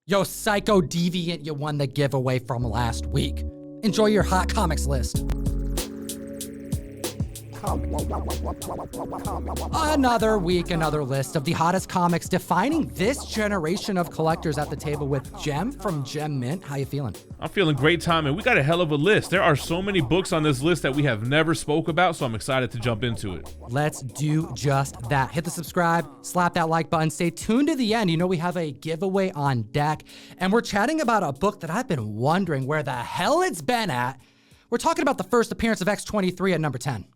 Yo, Psycho Deviant, you won the giveaway from last week. Enjoy your hot comics list. Another week, another list of the hottest comics defining this generation of collectors at the table with Gem from Gem Mint. How you feeling? I'm feeling great, Tom, and we got a hell of a list. There are so many books on this list that we have never spoke about, so I'm excited to jump into it. Let's do just that. Hit the subscribe, slap that like button, stay tuned to the end. You know we have a giveaway on deck, and we're chatting about a book that I've been wondering where the hell it's been at. We're talking about the first appearance of X-23 at number 10.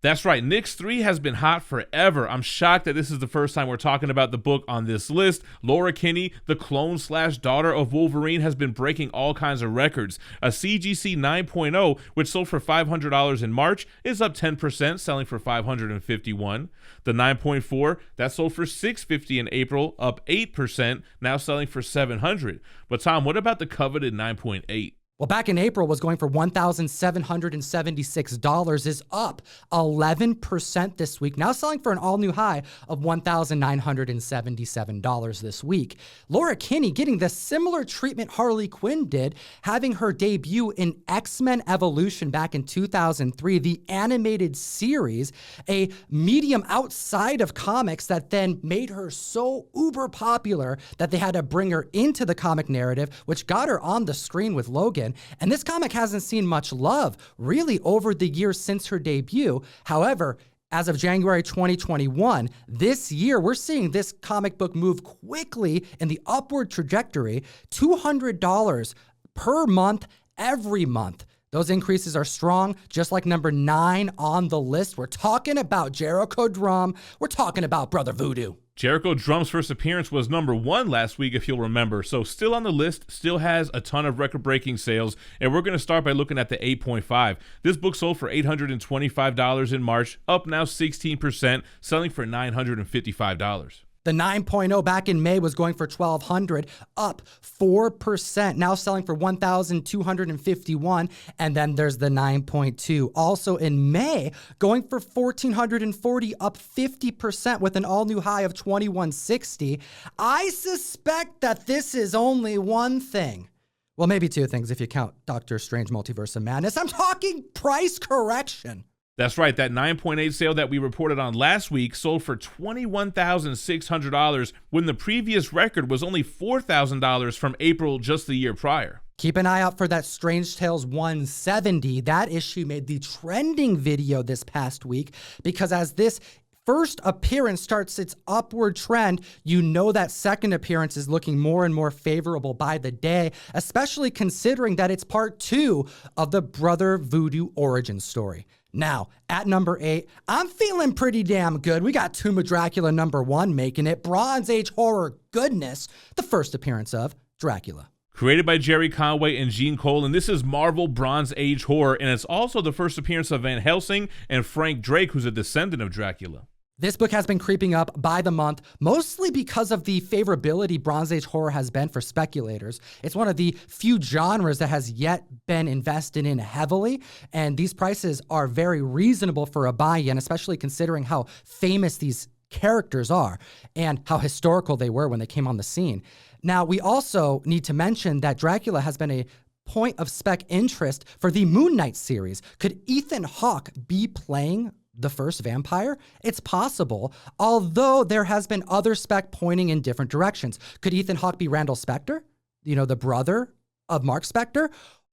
That's right, Nyx 3 has been hot forever. I'm shocked that this is the first time we're talking about the book on this list. Laura Kinney, the clone/daughter of Wolverine, has been breaking all kinds of records. A CGC 9.0, which sold for $500 in March, is up 10%, selling for $551. The 9.4, that sold for $650 in April, up 8%, now selling for $700. But Tom, what about the coveted 9.8? Well, back in April was going for $1,776, is up 11% this week, now selling for an all-new high of $1,977 this week. Laura Kinney getting the similar treatment Harley Quinn did, having her debut in X-Men Evolution back in 2003, the animated series, a medium outside of comics that then made her so uber popular that they had to bring her into the comic narrative, which got her on the screen with Logan. And this comic hasn't seen much love, really, over the years since her debut. However, as of January 2021, this year, we're seeing this comic book move quickly in the upward trajectory, $200 per month, every month. Those increases are strong, just like number 9 on the list. We're talking about Jericho Drum. We're talking about Brother Voodoo. Jericho Drums' first appearance was number 1 last week, if you'll remember, so still on the list, still has a ton of record-breaking sales, and we're going to start by looking at the 8.5. This book sold for $825 in March, up now 16%, selling for $955. The 9.0 back in May was going for $1,200, up 4%, now selling for $1,251. And then there's the 9.2, also in May, going for $1,440, up 50% with an all-new high of $2,160. I suspect that this is only one thing. Well, maybe two things if you count Doctor Strange Multiverse of Madness. I'm talking price correction. That's right, that 9.8 sale that we reported on last week sold for $21,600 when the previous record was only $4,000 from April just the year prior. Keep an eye out for that Strange Tales 170. That issue made the trending video this past week because as this first appearance starts its upward trend, you know that second appearance is looking more and more favorable by the day, especially considering that it's part 2 of the Brother Voodoo origin story. Now, at number 8, I'm feeling pretty damn good. We got Tomb of Dracula number 1 making it. Bronze Age horror goodness, the first appearance of Dracula. Created by Jerry Conway and Gene Cole, and this is Marvel Bronze Age horror, and it's also the first appearance of Van Helsing and Frank Drake, who's a descendant of Dracula. This book has been creeping up by the month, mostly because of the favorability Bronze Age horror has been for speculators. It's one of the few genres that has yet been invested in heavily, and these prices are very reasonable for a buy-in, especially considering how famous these characters are and how historical they were when they came on the scene. Now, we also need to mention that Dracula has been a point of spec interest for the Moon Knight series. Could Ethan Hawke be playing the first vampire? It's possible, although there has been other spec pointing in different directions. Could Ethan Hawke be Randall Spector? You know, the brother of Mark Spector?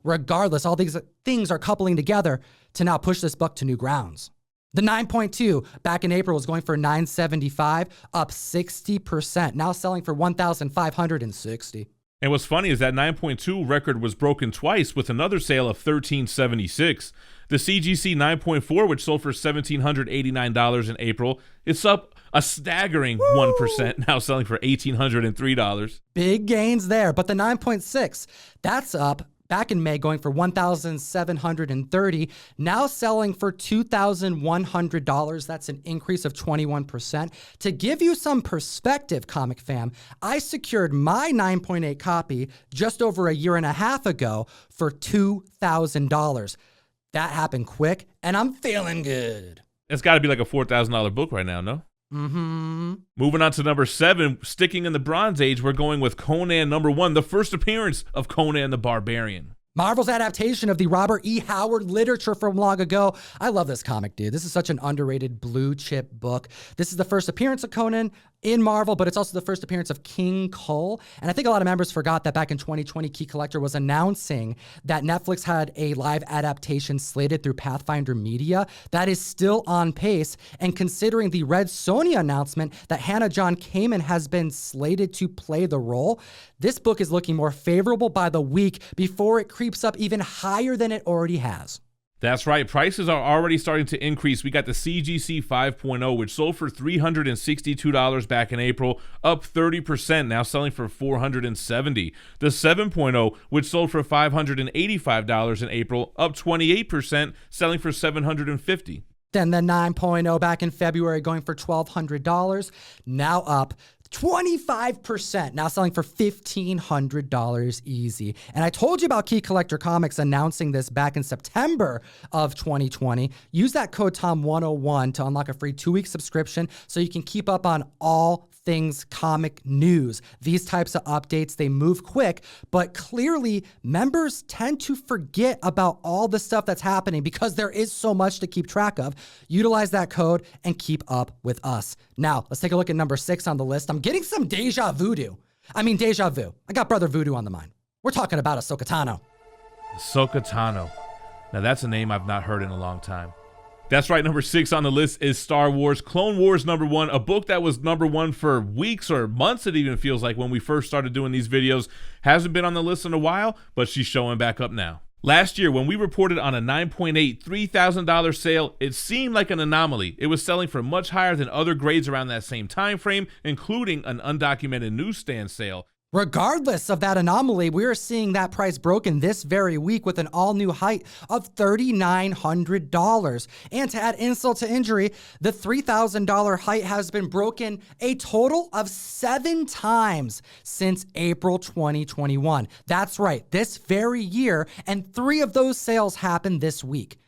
Regardless, all these things are coupling together to now push this book to new grounds. The 9.2 back in April was going for $975, up 60%, now selling for $1,560. And what's funny is that 9.2 record was broken twice with another sale of $1,376. The CGC 9.4, which sold for $1,789 in April, it's up a staggering 1%, now selling for $1,803. Big gains there, but the 9.6, that's up back in May, going for $1,730, now selling for $2,100. That's an increase of 21%. To give you some perspective, Comic Fam, I secured my 9.8 copy just over a year and a half ago for $2,000. That happened quick, and I'm feeling good. It's got to be like a $4,000 book right now, no? Moving on to number 7, sticking in the Bronze Age, we're going with Conan #1, the first appearance of Conan the Barbarian. Marvel's adaptation of the Robert E. Howard literature from long ago. I love this comic, dude. This is such an underrated blue chip book. This is the first appearance of Conan in Marvel, but it's also the first appearance of King Cole. And I think a lot of members forgot that back in 2020, Key Collector was announcing that Netflix had a live adaptation slated through Pathfinder Media that is still on pace. And considering the Red Sonja announcement that Hannah John Kamen has been slated to play the role, this book is looking more favorable by the week before it creeps up even higher than it already has. That's right. Prices are already starting to increase. We got the CGC 5.0, which sold for $362 back in April, up 30%, now selling for $470. The 7.0, which sold for $585 in April, up 28%, selling for $750. Then the 9.0 back in February going for $1,200, now up 25%, now selling for $1,500 easy. And I told you about Key Collector Comics announcing this back in September of 2020. Use that code TOM101 to unlock a free 2-week subscription so you can keep up on all things comic news. These types of updates, they move quick, but clearly members tend to forget about all the stuff that's happening because there is so much to keep track of. Utilize that code and keep up with us. Now, let's take a look at number 6 on the list. I'm getting some deja vu. I got Brother Voodoo on the mind. We're talking about Ahsoka Tano. Ahsoka Tano. Now that's a name I've not heard in a long time. That's right, number 6 on the list is Star Wars Clone Wars #1, a book that was #1 for weeks or months, it even feels like, when we first started doing these videos. Hasn't been on the list in a while, but she's showing back up now. Last year, when we reported on a $9.8, $3,000 sale, it seemed like an anomaly. It was selling for much higher than other grades around that same time frame, including an undocumented newsstand sale. Regardless of that anomaly, we're seeing that price broken this very week with an all-new height of $3,900. And to add insult to injury, the $3,000 height has been broken a total of 7 times since April 2021. That's right, this very year, and 3 of those sales happened this week.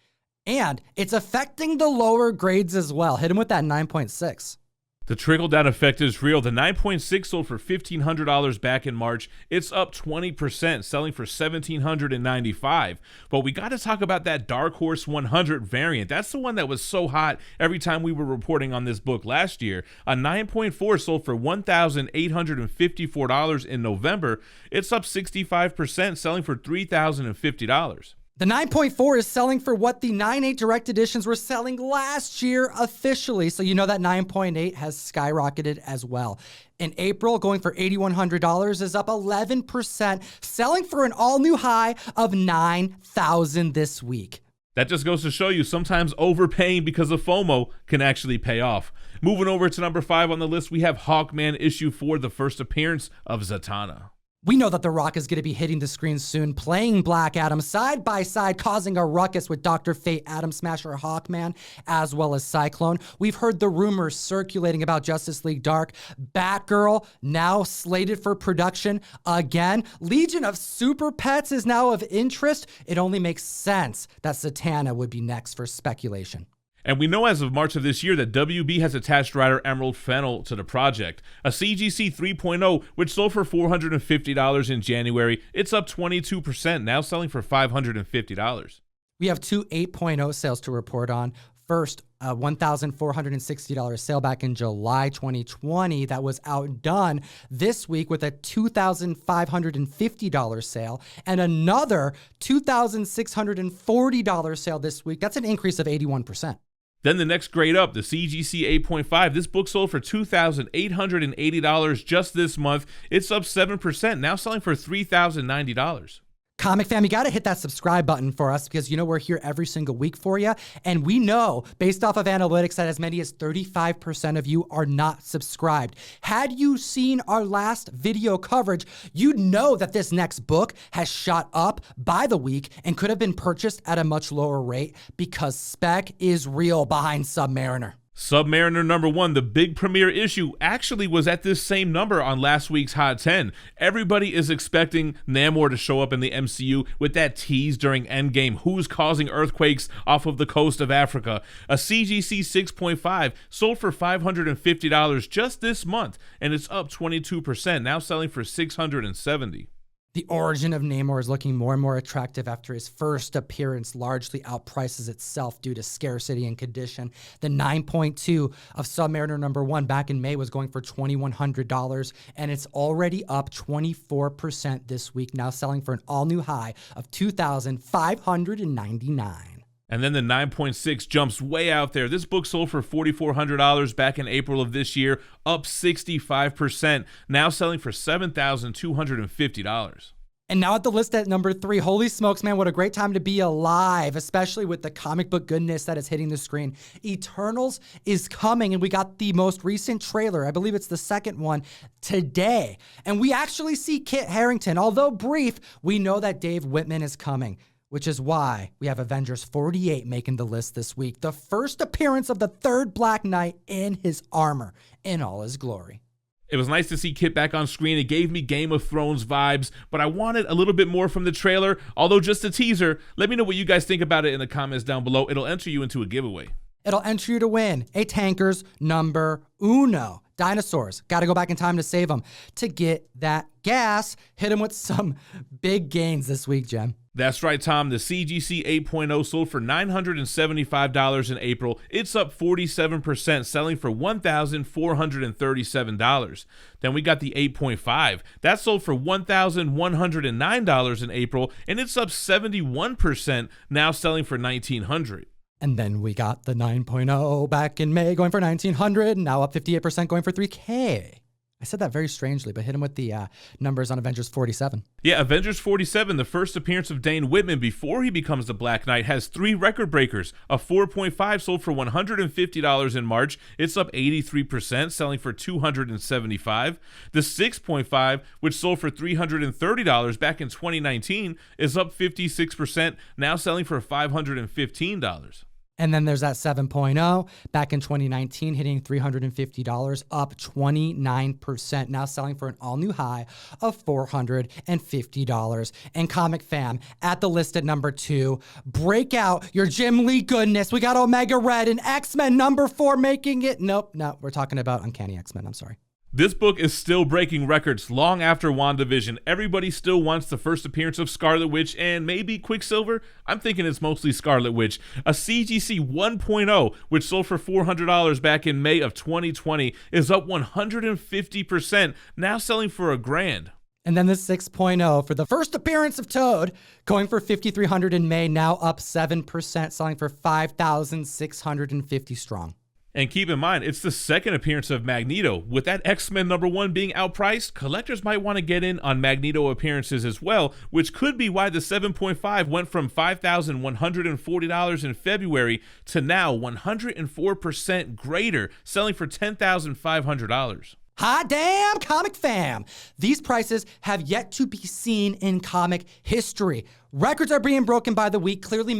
And it's affecting the lower grades as well. Hit him with that 9.6. The trickle-down effect is real. The 9.6 sold for $1,500 back in March. It's up 20%, selling for $1,795. But we got to talk about that Dark Horse 100 variant. That's the one that was so hot every time we were reporting on this book last year. A 9.4 sold for $1,854 in November. It's up 65%, selling for $3,050. The 9.4 is selling for what the 9.8 direct editions were selling last year officially. So you know that 9.8 has skyrocketed as well. In April, going for $8,100 is up 11%, selling for an all-new high of $9,000 this week. That just goes to show you sometimes overpaying because of FOMO can actually pay off. Moving over to number 5 on the list, we have Hawkman issue 4, the first appearance of Zatanna. We know that The Rock is going to be hitting the screen soon, playing Black Adam side by side, causing a ruckus with Dr. Fate, Atom Smasher, Hawkman, as well as Cyclone. We've heard the rumors circulating about Justice League Dark. Batgirl now slated for production again. Legion of Super Pets is now of interest. It only makes sense that Zatanna would be next for speculation. And we know as of March of this year that WB has attached writer Emerald Fennell to the project. A CGC 3.0, which sold for $450 in January, it's up 22%, now selling for $550. We have 2 8.0 sales to report on. First, a $1,460 sale back in July 2020 that was outdone this week with a $2,550 sale, and another $2,640 sale this week. That's an increase of 81%. Then the next grade up, the CGC 8.5. This book sold for $2,880 just this month. It's up 7%, now selling for $3,090. Comic fam, you got to hit that subscribe button for us because you know we're here every single week for you. And we know, based off of analytics, that as many as 35% of you are not subscribed. Had you seen our last video coverage, you'd know that this next book has shot up by the week and could have been purchased at a much lower rate because spec is real behind Submariner. Submariner #1, the big premiere issue, actually was at this same number on last week's HOT10. Everybody is expecting Namor to show up in the MCU with that tease during Endgame, who's causing earthquakes off of the coast of Africa. A CGC 6.5 sold for $550 just this month, and it's up 22%, now selling for $670. The origin of Namor is looking more and more attractive after his first appearance largely outprices itself due to scarcity and condition. The 9.2 of Submariner #1 back in May was going for $2,100, and it's already up 24% this week, now selling for an all-new high of $2,599. And then the 9.6 jumps way out there. This book sold for $4,400 back in April of this year, up 65%, now selling for $7,250. And now at the list at number 3, holy smokes, man, what a great time to be alive, especially with the comic book goodness that is hitting the screen. Eternals is coming, and we got the most recent trailer. I believe it's the second one today. And we actually see Kit Harington. Although brief, we know that Dave Whitman is coming, which is why we have Avengers 48 making the list this week. The first appearance of the third Black Knight in his armor in all his glory. It was nice to see Kit back on screen. It gave me Game of Thrones vibes, but I wanted a little bit more from the trailer, although just a teaser. Let me know what you guys think about it in the comments down below. It'll enter you into a giveaway. It'll enter you to win a Tankers #1. Dinosaurs. Got to go back in time to save them. To get that gas, hit them with some big gains this week, Jem. That's right, Tom. The CGC 8.0 sold for $975 in April. It's up 47%, selling for $1,437. Then we got the 8.5. That sold for $1,109 in April, and it's up 71%, now selling for $1,900. And then we got the 9.0 back in May going for $1,900, now up 58% going for $3K. I said that very strangely, but hit him with the numbers on Avengers 47. Yeah, Avengers 47, the first appearance of Dane Whitman before he becomes the Black Knight, has 3 record breakers. A 4.5 sold for $150 in March. It's up 83%, selling for $275. The 6.5, which sold for $330 back in 2019, is up 56%, now selling for $515. And then there's that 7.0 back in 2019, hitting $350, up 29%, now selling for an all-new high of $450. And Comic Fam, at the list at number 2, break out your Jim Lee goodness. We got Omega Red and X-Men #4 making it. Nope, no, we're talking about Uncanny X-Men, I'm sorry. This book is still breaking records long after WandaVision. Everybody still wants the first appearance of Scarlet Witch and maybe Quicksilver. I'm thinking it's mostly Scarlet Witch. A CGC 1.0, which sold for $400 back in May of 2020, is up 150%, now selling for $1,000. And then the 6.0 for the first appearance of Toad, going for $5,300 in May, now up 7%, selling for $5,650 strong. And keep in mind, it's the second appearance of Magneto. With that X-Men #1 being outpriced, collectors might want to get in on Magneto appearances as well, which could be why the 7.5 went from $5,140 in February to now 104% greater, selling for $10,500. Hot damn, Comic Fam! These prices have yet to be seen in comic history. Records are being broken by the week. Clearly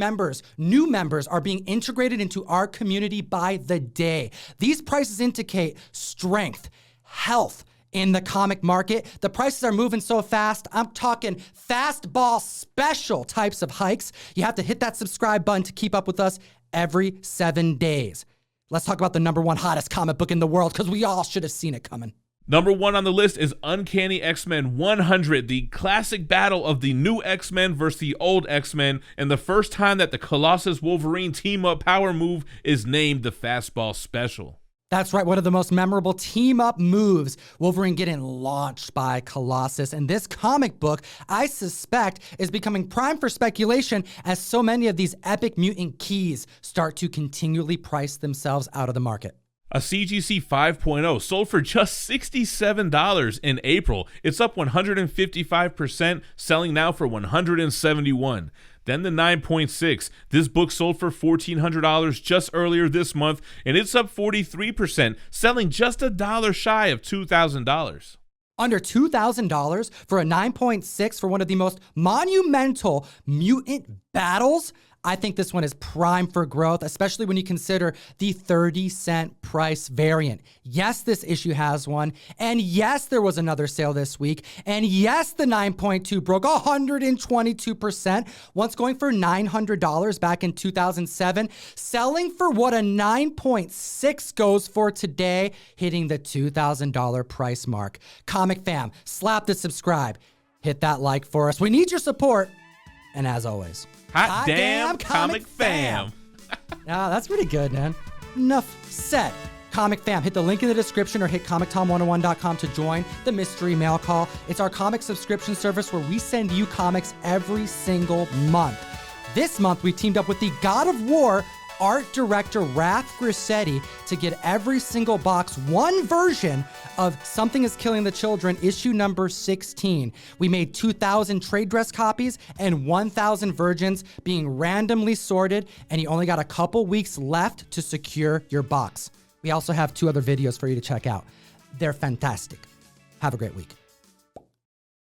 new members are being integrated into our community by the day. These prices indicate strength, health in the comic market. The prices are moving so fast. I'm talking fastball special types of hikes. You have to hit that subscribe button to keep up with us every 7 days. Let's talk about the #1 hottest comic book in the world, because we all should have seen it coming. #1 on the list is Uncanny X-Men 100, the classic battle of the new X-Men versus the old X-Men, and the first time that the Colossus Wolverine team-up power move is named the Fastball Special. That's right, one of the most memorable team-up moves. Wolverine getting launched by Colossus. And this comic book, I suspect, is becoming prime for speculation as so many of these epic mutant keys start to continually price themselves out of the market. A CGC 5.0 sold for just $67 in April. It's up 155%, selling now for $171. Then the 9.6. This book sold for $1,400 just earlier this month, and it's up 43%, selling just $1 shy of $2,000. Under $2,000 for a 9.6 for one of the most monumental mutant battles I think this one is prime for growth, especially when you consider the 30-cent price variant. Yes, this issue has one, and yes, there was another sale this week, and yes, the 9.2 broke 122%, once going for $900 back in 2007, selling for what a 9.6 goes for today, hitting the $2,000 price mark. Comic fam, slap the subscribe, hit that like for us. We need your support, and as always, hot damn comic fam. That's pretty good, man. Enough said. Comic fam, hit the link in the description or hit ComicTom101.com to join the mystery mail call. It's our comic subscription service where we send you comics every single month. This month, we teamed up with the God of War art director Raph Grissetti to get every single box one version of Something is Killing the Children, issue number 16. We made 2,000 trade dress copies and 1,000 versions being randomly sorted, and you only got a couple weeks left to secure your box. We also have 2 other videos for you to check out. They're fantastic. Have a great week.